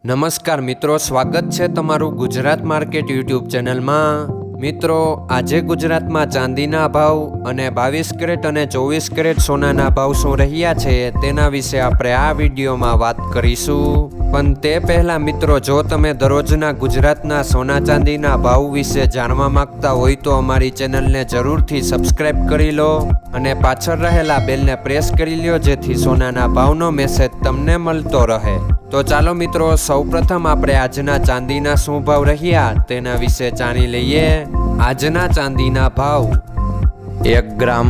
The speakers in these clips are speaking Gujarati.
નમસ્કાર મિત્રો, સ્વાગત છે તમારું ગુજરાત માર્કેટ યુટ્યુબ ચેનલમાં। મિત્રો, આજે ગુજરાતમાં ચાંદીના ભાવ અને 22 કેરેટ અને 24 કેરેટ સોનાના ભાવ શું રહ્યા છે તેના વિશે આપણે આ વિડીયોમાં વાત કરીશું। પણ તે પહેલાં મિત્રો, જો તમે દરરોજના ગુજરાતના સોના ચાંદીના ભાવ વિશે જાણવા માંગતા હોય તો અમારી ચેનલને જરૂરથી સબસ્ક્રાઈબ કરી લો અને પાછળ રહેલા બેલને પ્રેસ કરી લો, જેથી સોનાના ભાવનો મેસેજ તમને મળતો રહે। તો ચાલો મિત્રો, સૌપ્રથમ આપણે આજના ચાંદીના શું ભાવ રહ્યા તેના વિશે જાણી લઈએ। આજના ચાંદીના ભાવ 1 ગ્રામ,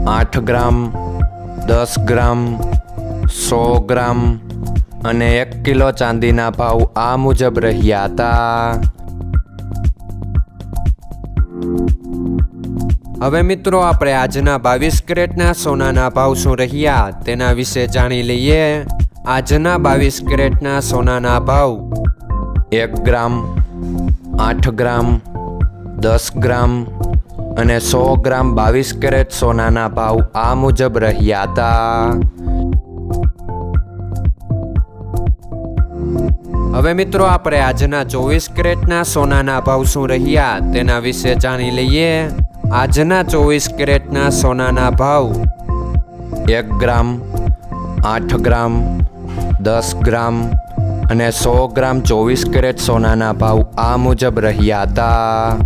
8 ગ્રામ, 10 ગ્રામ, 100 ગ્રામ અને 1 કિલો ચાંદીના ભાવ આ મુજબ રહ્યા હતા। હવે મિત્રો, આપણે આજના 22 કેરેટના સોનાના ભાવ શું રહ્યા તેના વિશે જાણી લઈએ। આજના 22 કેરેટના સોનાના ભાવ 1 ગ્રામ, 8 ગ્રામ, 10 ગ્રામ અને 100 ગ્રામ 22 કેરેટ સોનાના ભાવ આ મુજબ રહ્યા હતા। હવે મિત્રો, આપણે આજના 24 કેરેટના સોનાના ભાવ શું રહ્યા તેના વિશે જાણી લઈએ। આજના 24 કેરેટના સોનાના ભાવ 1 ગ્રામ, 8 ગ્રામ, 10 ગ્રામ અને 100 ગ્રામ 24 કેરેટ સોનાના ભાવ આ મુજબ રહ્યા હતા।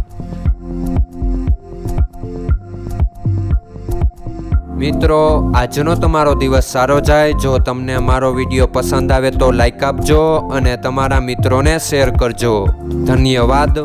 મિત્રો, આજનો તમારો દિવસ સારો જાય। જો તમને અમારો વિડીયો પસંદ આવે તો લાઈક આપજો અને તમારા મિત્રોને શેર કરજો। ધન્યવાદ।